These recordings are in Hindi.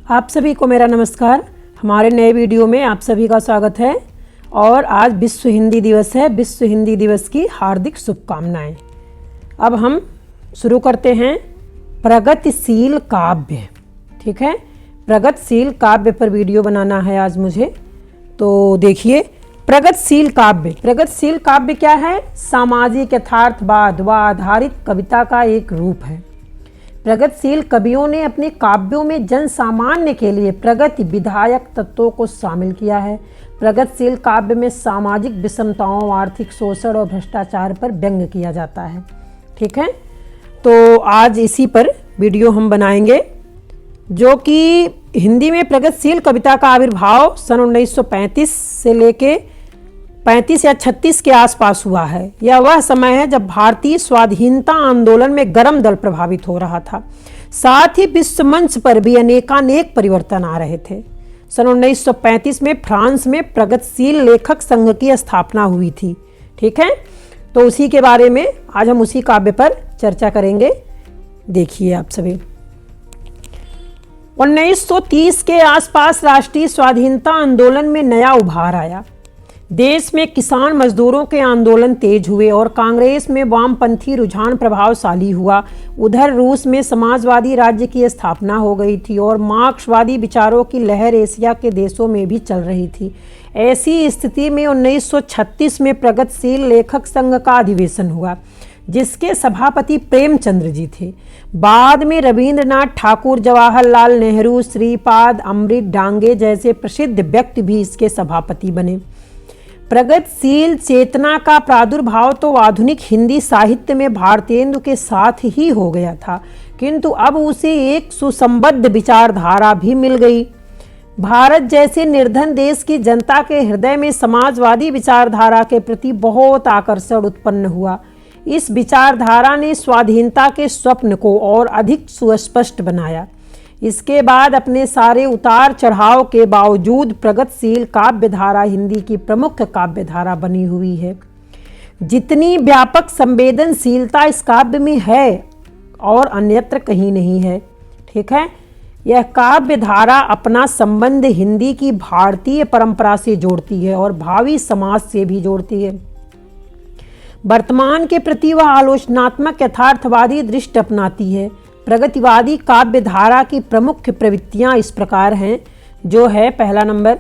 आप सभी को मेरा नमस्कार। हमारे नए वीडियो में आप सभी का स्वागत है। और आज विश्व हिंदी दिवस है। विश्व हिंदी दिवस की हार्दिक शुभकामनाएं। अब हम शुरू करते हैं प्रगतिशील काव्य। ठीक है, प्रगतिशील काव्य पर वीडियो बनाना है आज मुझे। तो देखिए, प्रगतिशील काव्य। प्रगतिशील काव्य क्या है? सामाजिक यथार्थवाद व आधारित कविता का एक रूप है। प्रगतिशील कवियों ने अपने काव्यों में जन सामान्य के लिए प्रगति विधायक तत्वों को शामिल किया है। प्रगतिशील काव्य में सामाजिक विषमताओं, आर्थिक शोषण और भ्रष्टाचार पर व्यंग्य किया जाता है। ठीक है, तो आज इसी पर वीडियो हम बनाएंगे, जो कि हिंदी में प्रगतिशील कविता का आविर्भाव सन 1935 से लेके 35 या 36 के आसपास हुआ है। यह वह समय है जब भारतीय स्वाधीनता आंदोलन में गर्म दल प्रभावित हो रहा था। साथ ही विश्व मंच पर भी अनेकानेक परिवर्तन आ रहे थे। सन 1935 में फ्रांस में प्रगतिशील लेखक संघ की स्थापना हुई थी। ठीक है, तो उसी के बारे में आज हम उसी काव्य पर चर्चा करेंगे। देखिए आप सभी, 1930 के आसपास राष्ट्रीय स्वाधीनता आंदोलन में नया उभार आया। देश में किसान मजदूरों के आंदोलन तेज हुए और कांग्रेस में वामपंथी रुझान प्रभावशाली हुआ। उधर रूस में समाजवादी राज्य की स्थापना हो गई थी और मार्क्सवादी विचारों की लहर एशिया के देशों में भी चल रही थी। ऐसी स्थिति में 1936 में प्रगतिशील लेखक संघ का अधिवेशन हुआ, जिसके सभापति प्रेमचंद्र जी थे। बाद में रविंद्रनाथ ठाकुर, जवाहरलाल नेहरू, श्रीपाद अमृत डांगे जैसे प्रसिद्ध व्यक्ति भी इसके सभापति बने। प्रगतिशील चेतना का प्रादुर्भाव तो आधुनिक हिंदी साहित्य में भारतेंदु के साथ ही हो गया था, किंतु अब उसे एक सुसंबद्ध विचारधारा भी मिल गई। भारत जैसे निर्धन देश की जनता के हृदय में समाजवादी विचारधारा के प्रति बहुत आकर्षण उत्पन्न हुआ। इस विचारधारा ने स्वाधीनता के स्वप्न को और अधिक सुस्पष्ट बनाया। इसके बाद अपने सारे उतार चढ़ाव के बावजूद प्रगतिशील काव्यधारा हिंदी की प्रमुख काव्यधारा बनी हुई है। जितनी व्यापक संवेदनशीलता इस काव्य में है और अन्यत्र कहीं नहीं है। ठीक है, यह काव्यधारा अपना संबंध हिंदी की भारतीय परंपरा से जोड़ती है और भावी समाज से भी जोड़ती है। वर्तमान के प्रति वह आलोचनात्मक यथार्थवादी दृष्टि अपनाती है। प्रगतिवादी काव्य धारा की प्रमुख प्रवृत्तियां इस प्रकार हैं, जो है पहला नंबर,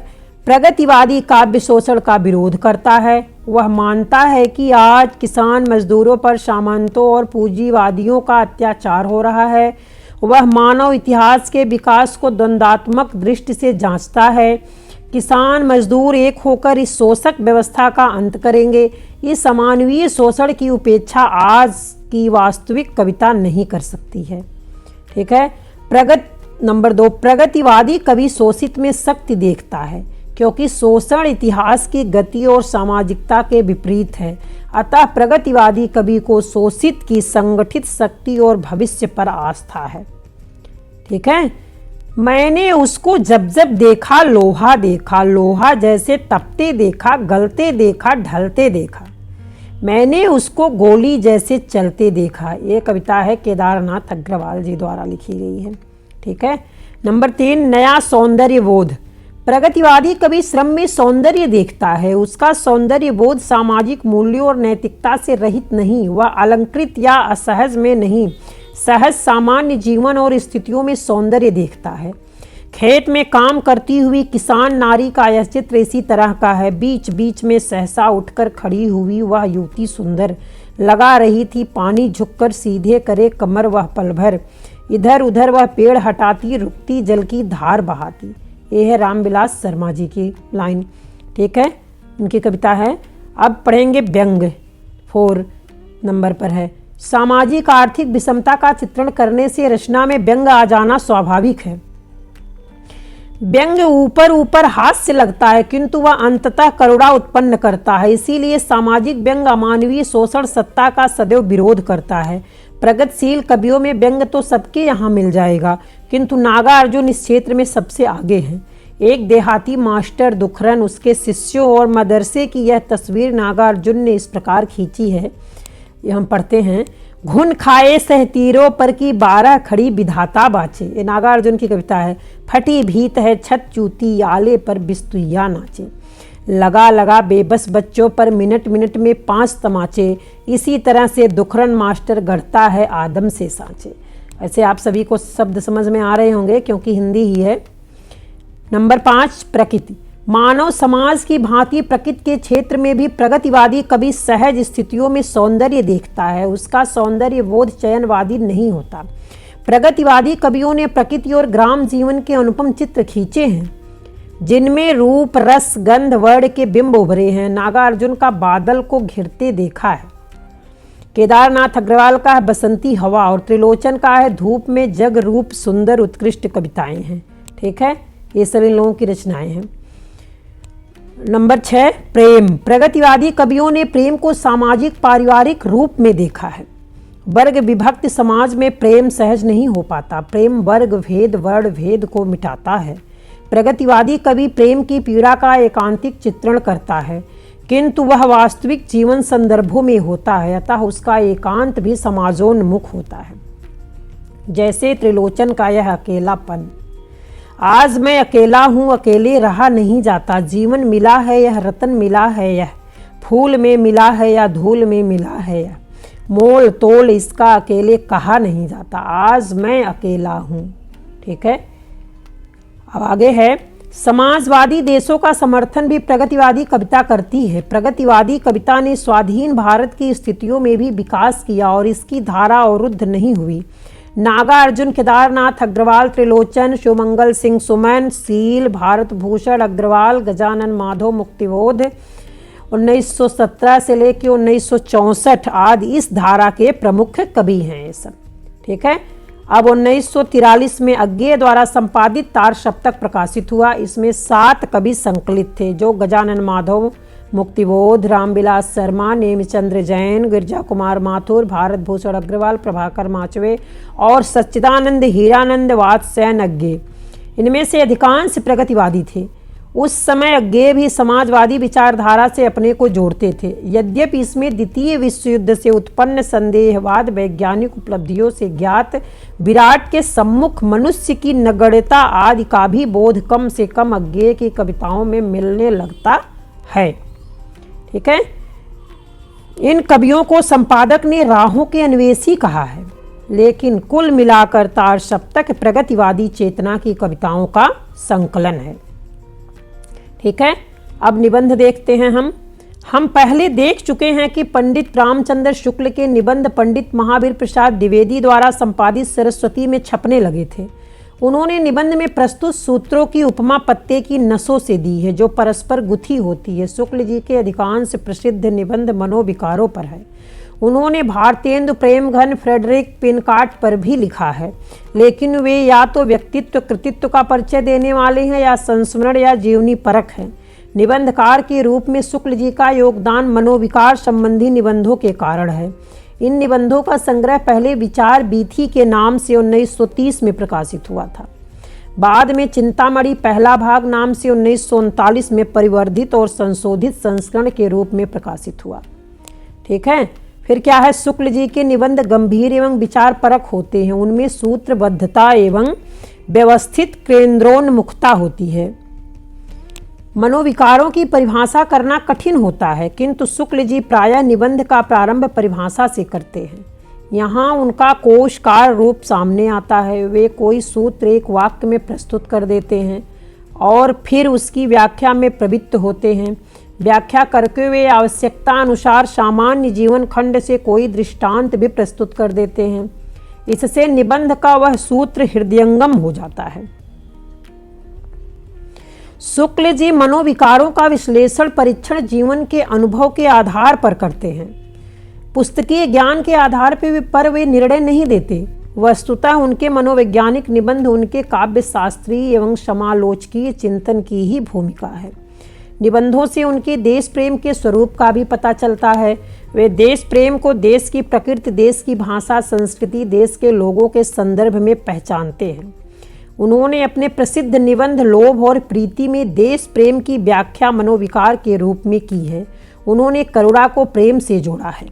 प्रगतिवादी काव्य शोषण का विरोध करता है। वह मानता है कि आज किसान मजदूरों पर सामंतों और पूंजीवादियों का अत्याचार हो रहा है। वह मानव इतिहास के विकास को द्वंद्वात्मक दृष्टि से जांचता है। किसान मजदूर एक होकर इस शोषक व्यवस्था का अंत करेंगे। इस अमानवीय शोषण की उपेक्षा आज की वास्तविक कविता नहीं कर सकती है। ठीक है, नंबर 2, प्रगतिवादी कवि शोषित में शक्ति देखता है, क्योंकि शोषण इतिहास की गति और सामाजिकता के विपरीत है। अतः प्रगतिवादी कवि को शोषित की संगठित शक्ति और भविष्य पर आस्था है। ठीक है, मैंने उसको जब जब देखा लोहा देखा, लोहा जैसे तपते देखा, गलते देखा, ढलते देखा। मैंने उसको गोली जैसे चलते देखा। ये कविता है केदारनाथ अग्रवाल जी द्वारा लिखी गई है। ठीक है, नंबर 3, नया सौंदर्य बोध। प्रगतिवादी कवि श्रम में सौंदर्य देखता है। उसका सौंदर्य बोध सामाजिक मूल्यों और नैतिकता से रहित नहीं, वह अलंकृत या असहज में नहीं, सहज सामान्य जीवन और स्थितियों में सौंदर्य देखता है। खेत में काम करती हुई किसान नारी का यह चित्र इसी तरह का है। बीच बीच में सहसा उठकर खड़ी हुई वह युवती सुंदर लगा रही थी। पानी झुककर सीधे करे कमर वह पल भर, इधर उधर वह पेड़ हटाती, रुकती जल की धार बहाती। ये है रामविलास शर्मा जी की लाइन। ठीक है, उनकी कविता है। अब पढ़ेंगे व्यंग्य। 4 नंबर पर है, सामाजिक आर्थिक विषमता का चित्रण करने से रचना में व्यंग्य आ जाना स्वाभाविक है। व्यंग्य ऊपर ऊपर हास्य लगता है, किंतु वह अंततः करुणा उत्पन्न करता है। इसीलिए सामाजिक व्यंग्य अमानवीय शोषण सत्ता का सदैव विरोध करता है। प्रगतिशील कवियों में व्यंग्य तो सबके यहाँ मिल जाएगा, किंतु नागार्जुन इस क्षेत्र में सबसे आगे हैं। एक देहाती मास्टर दुखरन, उसके शिष्यों और मदरसे की यह तस्वीर नागार्जुन ने इस प्रकार खींची है। ये हम पढ़ते हैं, घुन खाए सहतीरों पर की 12 खड़ी विधाता बाचे, ये नागार्जुन की कविता है। फटी भीत है छत चूती आले पर बिस्तुइया नाचे, लगा लगा बेबस बच्चों पर मिनट मिनट में 5 तमाचे, इसी तरह से दुखरन मास्टर गढ़ता है आदम से सांचे। ऐसे आप सभी को शब्द समझ में आ रहे होंगे क्योंकि हिंदी ही है। नंबर 5, प्रकृति। मानव समाज की भांति प्रकृति के क्षेत्र में भी प्रगतिवादी कवि सहज स्थितियों में सौंदर्य देखता है, उसका सौंदर्य बोध चयनवादी नहीं होता। प्रगतिवादी कवियों ने प्रकृति और ग्राम जीवन के अनुपम चित्र खींचे हैं जिनमें रूप रस गंध वर्ण के बिंब उभरे हैं। नागार्जुन का बादल को घिरते देखा है, केदारनाथ अग्रवाल का है बसंती हवा, और त्रिलोचन का है धूप में जग रूप सुंदर उत्कृष्ट कविताएं हैं। ठीक है, ये सभी लोगों की रचनाएं हैं। नंबर 6, प्रेम। प्रगतिवादी कवियों ने प्रेम को सामाजिक पारिवारिक रूप में देखा है। वर्ग विभक्त समाज में प्रेम सहज नहीं हो पाता, प्रेम वर्ग भेद वर्ण भेद को मिटाता है। प्रगतिवादी कवि प्रेम की पीड़ा का एकांतिक चित्रण करता है, किंतु वह वास्तविक जीवन संदर्भों में होता है, अतः उसका एकांत भी समाजोन्मुख होता है। जैसे त्रिलोचन का यह अकेलापन, आज मैं अकेला हूँ, अकेले रहा नहीं जाता, जीवन मिला है यह रतन मिला है यह, फूल में मिला है या धूल में मिला है यह, मोल तोल इसका अकेले कहा नहीं जाता, आज मैं अकेला हूँ। ठीक है, अब आगे है, समाजवादी देशों का समर्थन भी प्रगतिवादी कविता करती है। प्रगतिवादी कविता ने स्वाधीन भारत की स्थितियों में भी विकास किया और इसकी धारा अवरुद्ध नहीं हुई। नागार्जुन, केदारनाथ अग्रवाल, त्रिलोचन, शिवमंगल सिंह सुमन, सील, भारत भूषण अग्रवाल, गजानन माधव मुक्तिबोध 1917 से लेकर 1964 आदि इस धारा के प्रमुख कवि हैं ये सब। ठीक है, अब 1943 में अज्ञेय द्वारा संपादित तार सप्तक प्रकाशित हुआ। इसमें 7 कवि संकलित थे जो गजानन माधव मुक्तिबोध, रामविलास शर्मा, नेमिचंद्र जैन, गिरजा कुमार माथुर, भारत भूषण अग्रवाल, प्रभाकर माचवे और सच्चिदानंद हीरानंद वात्स्यायन अज्ञेय। इनमें से अधिकांश प्रगतिवादी थे। उस समय अज्ञेय भी समाजवादी विचारधारा से अपने को जोड़ते थे। यद्यपि इसमें द्वितीय विश्व युद्ध से उत्पन्न संदेहवाद, वैज्ञानिक उपलब्धियों से ज्ञात विराट के सम्मुख मनुष्य की नगण्यता आदि का भी बोध कम से कम अज्ञेय की कविताओं में मिलने लगता है। ठीक है, इन कवियों को संपादक ने राहों के अन्वेषी कहा है, लेकिन कुल मिलाकर तार सप्तक प्रगतिवादी चेतना की कविताओं का संकलन है। ठीक है, अब निबंध देखते हैं। हम पहले देख चुके हैं कि पंडित रामचंद्र शुक्ल के निबंध पंडित महावीर प्रसाद द्विवेदी द्वारा संपादित सरस्वती में छपने लगे थे। उन्होंने निबंध में प्रस्तुत सूत्रों की उपमा पत्ते की नसों से दी है जो परस्पर गुथी होती है। शुक्ल जी के अधिकांश प्रसिद्ध निबंध मनोविकारों पर है। उन्होंने भारतेंदु प्रेम घन, फ्रेडरिक पिनकार्ट पर भी लिखा है, लेकिन वे या तो व्यक्तित्व कृतित्व का परिचय देने वाले हैं या संस्मरण या जीवनी परक हैं। निबंधकार के रूप में शुक्ल जी का योगदान मनोविकार संबंधी निबंधों के कारण है। इन निबंधों का संग्रह पहले विचार बीथी के नाम से 1930 में प्रकाशित हुआ था। बाद में चिंतामणि पहला भाग नाम से 1939 में परिवर्धित और संशोधित संस्करण के रूप में प्रकाशित हुआ। ठीक है, फिर क्या है, शुक्ल जी के निबंध गंभीर एवं विचार परक होते हैं। उनमें सूत्रबद्धता एवं व्यवस्थित केंद्रोन्मुखता होती है। मनोविकारों की परिभाषा करना कठिन होता है, किंतु शुक्ल जी प्रायः निबंध का प्रारंभ परिभाषा से करते हैं। यहाँ उनका कोशकार रूप सामने आता है। वे कोई सूत्र एक वाक्य में प्रस्तुत कर देते हैं और फिर उसकी व्याख्या में प्रवृत्त होते हैं। व्याख्या करके वे आवश्यकता अनुसार सामान्य जीवन खंड से कोई दृष्टांत भी प्रस्तुत कर देते हैं। इससे निबंध का वह सूत्र हृदयंगम हो जाता है। शुक्ल जी मनोविकारों का विश्लेषण परीक्षण जीवन के अनुभव के आधार पर करते हैं। पुस्तकीय ज्ञान के आधार पर वे निर्णय नहीं देते। वस्तुतः उनके मनोवैज्ञानिक निबंध उनके काव्य शास्त्रीय एवं समालोचकीय चिंतन की ही भूमिका है। निबंधों से उनके देश प्रेम के स्वरूप का भी पता चलता है। वे देश प्रेम को देश की प्रकृति, देश की भाषा, संस्कृति, देश के लोगों के संदर्भ में पहचानते हैं। उन्होंने अपने प्रसिद्ध निबंध लोभ और प्रीति में देश प्रेम की व्याख्या मनोविकार के रूप में की है। उन्होंने करुणा को प्रेम से जोड़ा है।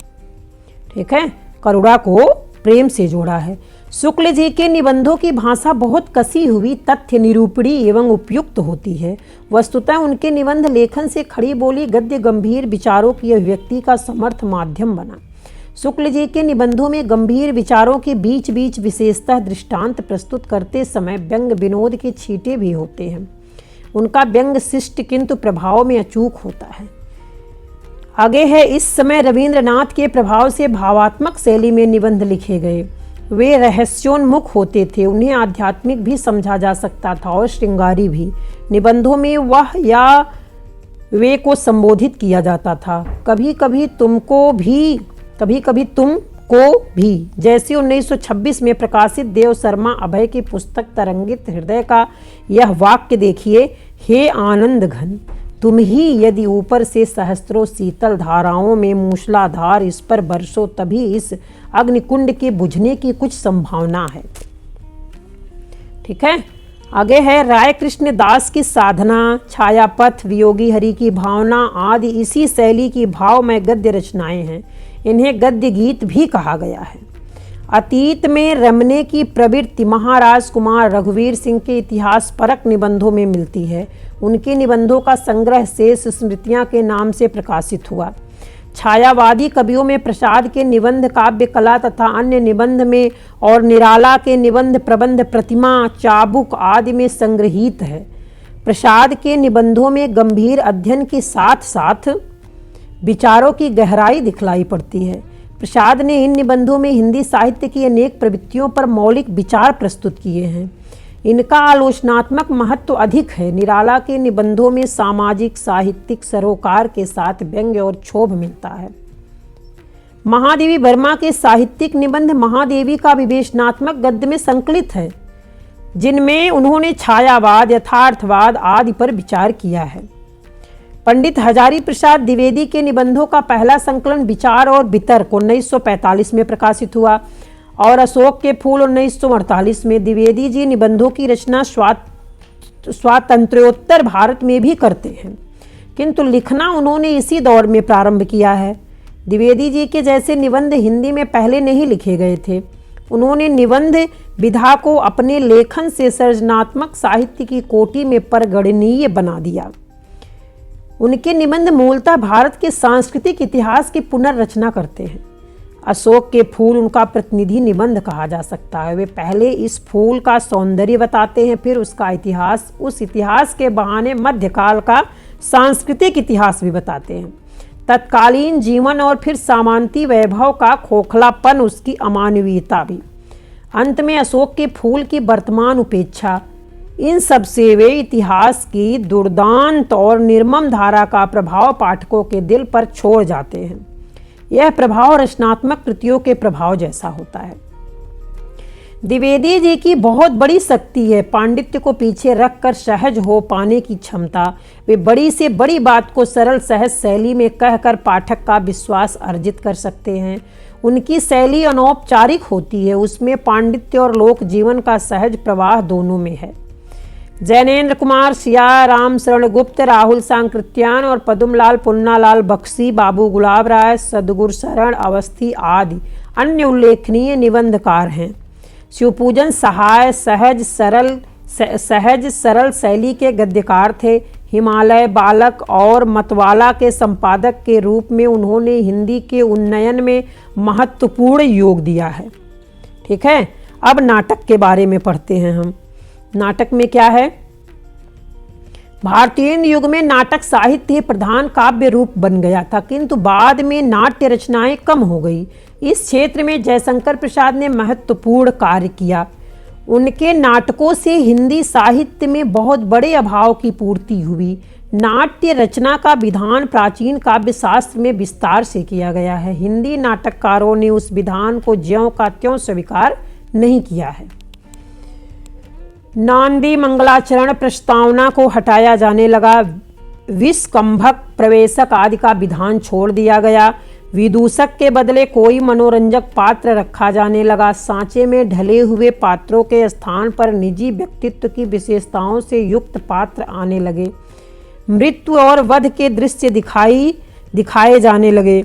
ठीक है, करुणा को प्रेम से जोड़ा है। शुक्ल जी के निबंधों की भाषा बहुत कसी हुई, तथ्य निरूपणी एवं उपयुक्त होती है। वस्तुतः उनके निबंध लेखन से खड़ी बोली गद्य गंभीर विचारों की अभिव्यक्ति का समर्थ माध्यम बना। शुक्ल जी के निबंधों में गंभीर विचारों के बीच बीच विशेषतः दृष्टांत प्रस्तुत करते समय व्यंग विनोद के छींटे भी होते हैं। उनका व्यंग शिष्ट किंतु प्रभाव में अचूक होता है। आगे है, इस समय रविंद्रनाथ के प्रभाव से भावात्मक शैली में निबंध लिखे गए। वे रहस्योन्मुख होते थे, उन्हें आध्यात्मिक भी समझा जा सकता था और श्रृंगारी भी। निबंधों में वह या वे को संबोधित किया जाता था। कभी कभी तुमको भी, जैसे 1926 में प्रकाशित देव शर्मा अभय की पुस्तक तरंगित हृदय का यह वाक्य देखिए, हे आनंद घन, तुम ही यदि ऊपर से सहस्त्रों शीतल धाराओं में मूसलाधार इस पर बरसो, तभी इस अग्निकुंड के बुझने की कुछ संभावना है। ठीक है, आगे है, राय कृष्ण दास की साधना, छायापथ, वियोगी हरि की भावना आदि इसी शैली की भावमय गद्य रचनाएं हैं। इन्हें गद्य गीत भी कहा गया है। अतीत में रमने की प्रवृत्ति महाराज कुमार रघुवीर सिंह के इतिहास परक निबंधों में मिलती है। उनके निबंधों का संग्रह शेष स्मृतियां के नाम से प्रकाशित हुआ। छायावादी कवियों में प्रसाद के निबंध काव्य कला तथा अन्य निबंध में और निराला के निबंध प्रबंध प्रतिमा चाबुक आदि में संग्रहित है। प्रसाद के निबंधों में गंभीर अध्ययन के साथ साथ विचारों की गहराई दिखलाई पड़ती है। प्रसाद ने इन निबंधों में हिंदी साहित्य की अनेक प्रवृत्तियों पर मौलिक विचार प्रस्तुत किए हैं। इनका आलोचनात्मक महत्व अधिक है। निराला के निबंधों में सामाजिक साहित्यिक सरोकार के साथ व्यंग्य और क्षोभ मिलता है। महादेवी वर्मा के साहित्यिक निबंध महादेवी का विवेचनात्मक गद्य में संकलित है, जिनमें उन्होंने छायावाद, यथार्थवाद आदि पर विचार किया है। पंडित हजारी प्रसाद द्विवेदी के निबंधों का पहला संकलन विचार और वितर्क 1945 में प्रकाशित हुआ और अशोक के फूल 1948 में। द्विवेदी जी निबंधों की रचना स्वातंत्र्योत्तर भारत में भी करते हैं, किंतु लिखना उन्होंने इसी दौर में प्रारंभ किया है। द्विवेदी जी के जैसे निबंध हिंदी में पहले नहीं लिखे गए थे। उन्होंने निबंध विधा को अपने लेखन से सृजनात्मक साहित्य की कोटि में परगणनीय बना दिया। उनके निबंध मूलतः भारत के सांस्कृतिक इतिहास की पुनर्रचना करते हैं। अशोक के फूल उनका प्रतिनिधि निबंध कहा जा सकता है। वे पहले इस फूल का सौंदर्य बताते हैं, फिर उसका इतिहास, उस इतिहास के बहाने मध्यकाल का सांस्कृतिक इतिहास भी बताते हैं, तत्कालीन जीवन और फिर सामंती वैभव का खोखलापन, उसकी अमानवीयता भी। अंत में अशोक के फूल की वर्तमान उपेक्षा, इन सब से वे इतिहास की दुर्दांत और निर्मम धारा का प्रभाव पाठकों के दिल पर छोड़ जाते हैं। यह प्रभाव रचनात्मक कृतियों के प्रभाव जैसा होता है। द्विवेदी जी की बहुत बड़ी शक्ति है पांडित्य को पीछे रखकर सहज हो पाने की क्षमता। वे बड़ी से बड़ी बात को सरल सहज शैली में कहकर पाठक का विश्वास अर्जित कर सकते हैं। उनकी शैली अनौपचारिक होती है, उसमें पांडित्य और लोक जीवन का सहज प्रवाह दोनों में है। जैनेन्द्र कुमार, सिया राम शरण गुप्त, राहुल सांकृत्यान और पदुमलाल पुन्नालाल बख्शी, बाबू गुलाब राय, सदगुरु शरण अवस्थी आदि अन्य उल्लेखनीय निबंधकार हैं। शिवपूजन सहाय सहज सरल शैली के गद्यकार थे। हिमालय बालक और मतवाला के संपादक के रूप में उन्होंने हिंदी के उन्नयन में महत्वपूर्ण योग दिया है। ठीक है, अब नाटक के बारे में पढ़ते हैं हम। नाटक में क्या है? भारतीय युग में नाटक साहित्य प्रधान काव्य रूप बन गया था, किंतु बाद में नाट्य रचनाएं कम हो गई। इस क्षेत्र में जयशंकर प्रसाद ने महत्वपूर्ण कार्य किया। उनके नाटकों से हिंदी साहित्य में बहुत बड़े अभाव की पूर्ति हुई। नाट्य रचना का विधान प्राचीन काव्य शास्त्र में विस्तार से किया गया है। हिंदी नाटककारों ने उस विधान को ज्यों का त्यों स्वीकार नहीं किया है। नांदी मंगलाचरण प्रस्तावना को हटाया जाने लगा। विस्कंभक प्रवेशक आदि का विधान छोड़ दिया गया। विदूषक के बदले कोई मनोरंजक पात्र रखा जाने लगा। सांचे में ढले हुए पात्रों के स्थान पर निजी व्यक्तित्व की विशेषताओं से युक्त पात्र आने लगे। मृत्यु और वध के दृश्य दिखाए जाने लगे।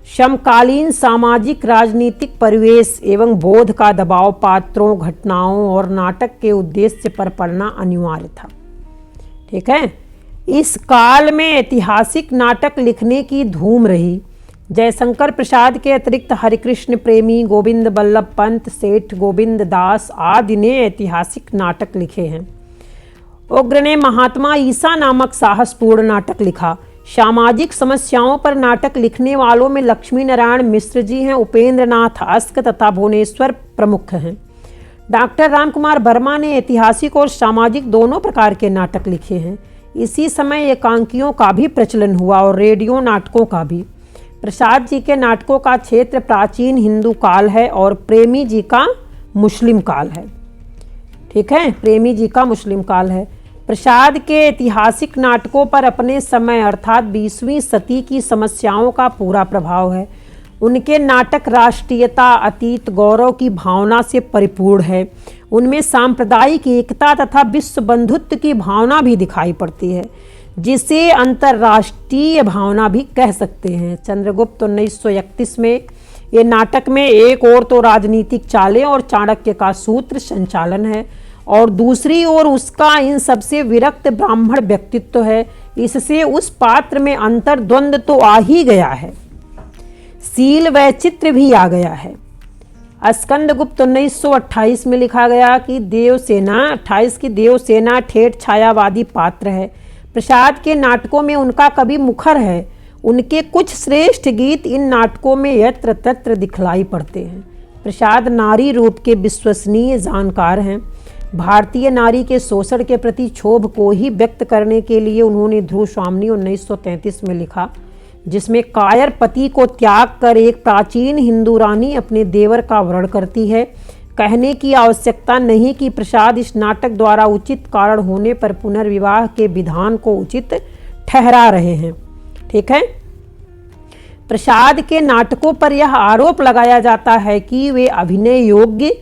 समकालीन सामाजिक राजनीतिक परिवेश एवं बोध का दबाव पात्रों, घटनाओं और नाटक के उद्देश्य पर पढ़ना अनिवार्य था। ठीक है। इस काल में ऐतिहासिक नाटक लिखने की धूम रही। जयशंकर प्रसाद के अतिरिक्त हरिकृष्ण प्रेमी, गोविंद बल्लभ पंत, सेठ गोविंद दास आदि ने ऐतिहासिक नाटक लिखे हैं। उग्र ने महात्मा ईसा नामक साहसपूर्ण नाटक लिखा। सामाजिक समस्याओं पर नाटक लिखने वालों में लक्ष्मी नारायण मिश्र जी हैं, उपेंद्र नाथ अस्क तथा भुवनेश्वर प्रमुख हैं। डॉक्टर रामकुमार वर्मा ने ऐतिहासिक और सामाजिक दोनों प्रकार के नाटक लिखे हैं। इसी समय एकांकियों का भी प्रचलन हुआ और रेडियो नाटकों का भी। प्रसाद जी के नाटकों का क्षेत्र प्राचीन हिंदू काल है और प्रेमी जी का मुस्लिम काल है। ठीक है, प्रेमी जी का मुस्लिम काल है। प्रसाद के ऐतिहासिक नाटकों पर अपने समय अर्थात 20वीं सदी की समस्याओं का पूरा प्रभाव है। उनके नाटक राष्ट्रीयता, अतीत, गौरव की भावना से परिपूर्ण है। उनमें सांप्रदायिक एकता तथा विश्व बंधुत्व की भावना भी दिखाई पड़ती है, जिसे अंतर्राष्ट्रीय भावना भी कह सकते हैं। चंद्रगुप्त 1931 में ये नाटक में एक ओर तो राजनीतिक चालें और चाणक्य का सूत्र संचालन है और दूसरी ओर उसका इन सबसे विरक्त ब्राह्मण व्यक्तित्व है। इससे उस पात्र में अंतर्द्वंद तो आ ही गया है, शील वैचित्र भी आ गया है। स्कंदगुप्त 1928 में लिखा गया कि देवसेना ठेठ छायावादी पात्र है। प्रसाद के नाटकों में उनका कवि मुखर है। उनके कुछ श्रेष्ठ गीत इन नाटकों में यत्र तत्र दिखलाई पड़ते हैं। प्रसाद नारी रूप के विश्वसनीय जानकार हैं। भारतीय नारी के शोषण के प्रति क्षोभ को ही व्यक्त करने के लिए उन्होंने ध्रुव स्वामिनी 1933 में लिखा, जिसमें कायर पति को त्याग कर एक प्राचीन हिंदू रानी अपने देवर का वरण करती है। कहने की आवश्यकता नहीं कि प्रसाद इस नाटक द्वारा उचित कारण होने पर पुनर्विवाह के विधान को उचित ठहरा रहे हैं। ठीक है। प्रसाद के नाटकों पर यह आरोप लगाया जाता है कि वे अभिनय योग्य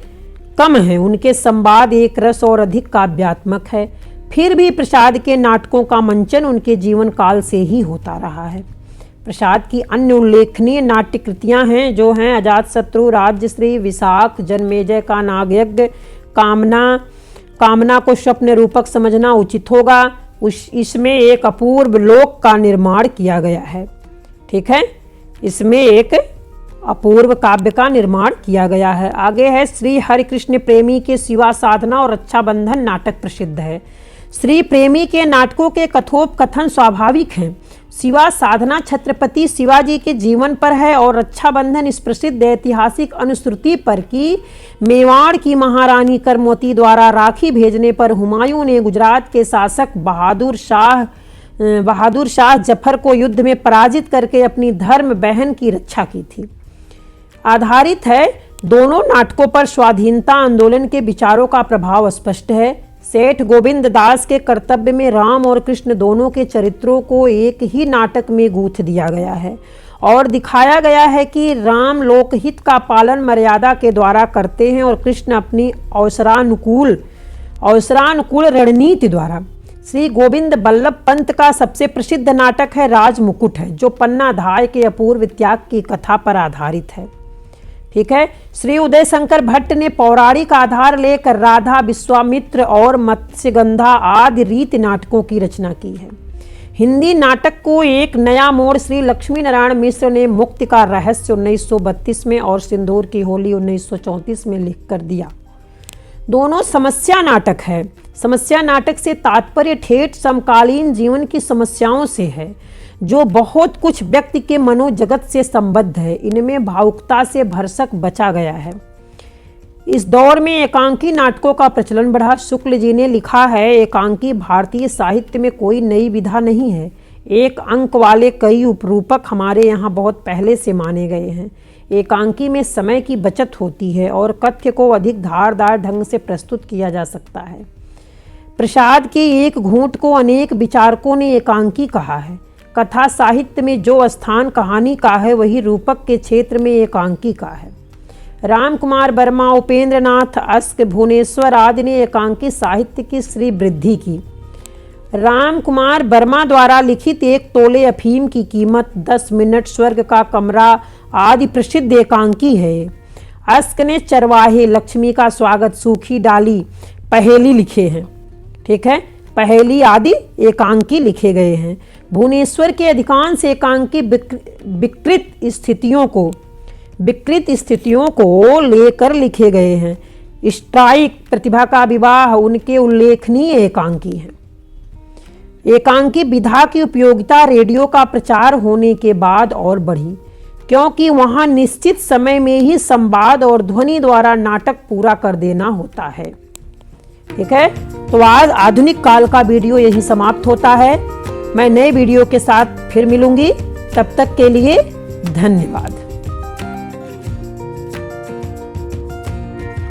कम हैं, उनके संवाद एक रस और अधिक काव्यात्मक है। फिर भी प्रसाद के नाटकों का मंचन उनके जीवन काल से ही होता रहा है। प्रसाद की अन्य उल्लेखनीय नाट्य कृतियाँ हैं जो हैं अजातशत्रु, राज्यश्री, विशाख, जन्मेजय का नागयज्ञ, कामना को स्वप्न रूपक समझना उचित होगा। इसमें एक अपूर्व लोक का निर्माण किया गया है। ठीक है, इसमें एक अपूर्व काव्य का निर्माण किया गया है। आगे है श्री हरिकृष्ण प्रेमी के शिवा साधना और रक्षाबंधन नाटक प्रसिद्ध है। श्री प्रेमी के नाटकों के कथोपकथन स्वाभाविक हैं। शिवा साधना छत्रपति शिवाजी के जीवन पर है और रक्षाबंधन इस प्रसिद्ध ऐतिहासिक अनुश्रुति पर कि मेवाड़ की महारानी करमोती द्वारा राखी भेजने पर हुमायूं ने गुजरात के शासक बहादुर शाह जफर को युद्ध में पराजित करके अपनी धर्म बहन की रक्षा की थी। आधारित है। दोनों नाटकों पर स्वाधीनता आंदोलन के विचारों का प्रभाव स्पष्ट है। सेठ गोविंद दास के कर्तव्य में राम और कृष्ण दोनों के चरित्रों को एक ही नाटक में गूंथ दिया गया है और दिखाया गया है कि राम लोकहित का पालन मर्यादा के द्वारा करते हैं और कृष्ण अपनी अवसरानुकूल रणनीति द्वारा। श्री गोविंद बल्लभ पंत का सबसे प्रसिद्ध नाटक है राजमुकुट है, जो पन्ना धाय के अपूर्व त्याग की कथा पर आधारित है। ठीक है। श्री उदय शंकर भट्ट ने पौराणिक आधार लेकर राधा, विश्वामित्र और मत्स्यगंधा आदि रीति नाटकों की रचना की है। हिंदी नाटक को एक नया मोड़ श्री लक्ष्मी नारायण मिश्र ने मुक्ति का रहस्य 1932 में और सिंदूर की होली 1934 में लिख कर दिया। दोनों समस्या नाटक है। समस्या नाटक से तात्पर्य ठेठ समकालीन जीवन की समस्याओं से है, जो बहुत कुछ व्यक्ति के मनोजगत से संबद्ध है। इनमें भावुकता से भरसक बचा गया है। इस दौर में एकांकी नाटकों का प्रचलन बढ़ा। शुक्ल जी ने लिखा है, एकांकी भारतीय साहित्य में कोई नई विधा नहीं है। एक अंक वाले कई उपरूपक हमारे यहाँ बहुत पहले से माने गए हैं। एकांकी में समय की बचत होती है और कथ्य को अधिक धारदार ढंग से प्रस्तुत किया जा सकता है। प्रसाद के एक घूंट को अनेक विचारकों ने एकांकी कहा है। कथा साहित्य में जो स्थान कहानी का है, वही रूपक के क्षेत्र में एकांकी का है। रामकुमार वर्मा, उपेंद्र नाथ अस्क, भुवनेश्वर आदि ने एकांकी साहित्य की श्री वृद्धि की। राम कुमार वर्मा द्वारा लिखित 1 तोले अफीम की कीमत 10 मिनट, स्वर्ग का कमरा आदि प्रसिद्ध एकांकी है। अस्क ने चरवाहे, लक्ष्मी का स्वागत, सूखी डाली, पहेली लिखे हैं। ठीक है, पहेली आदि एकांकी लिखे गए हैं। भुवनेश्वर के अधिकांश एकांकी विकृत स्थितियों को लेकर लिखे गए हैं। स्ट्राइक, प्रतिभा का विवाह उनके उल्लेखनीय एकांकी हैं। एकांकी विधा की उपयोगिता रेडियो का प्रचार होने के बाद और बढ़ी, क्योंकि वहां निश्चित समय में ही संवाद और ध्वनि द्वारा नाटक पूरा कर देना होता है। ठीक है, तो आज आधुनिक काल का वीडियो यही समाप्त होता है। मैं नए वीडियो के साथ फिर मिलूंगी, तब तक के लिए धन्यवाद।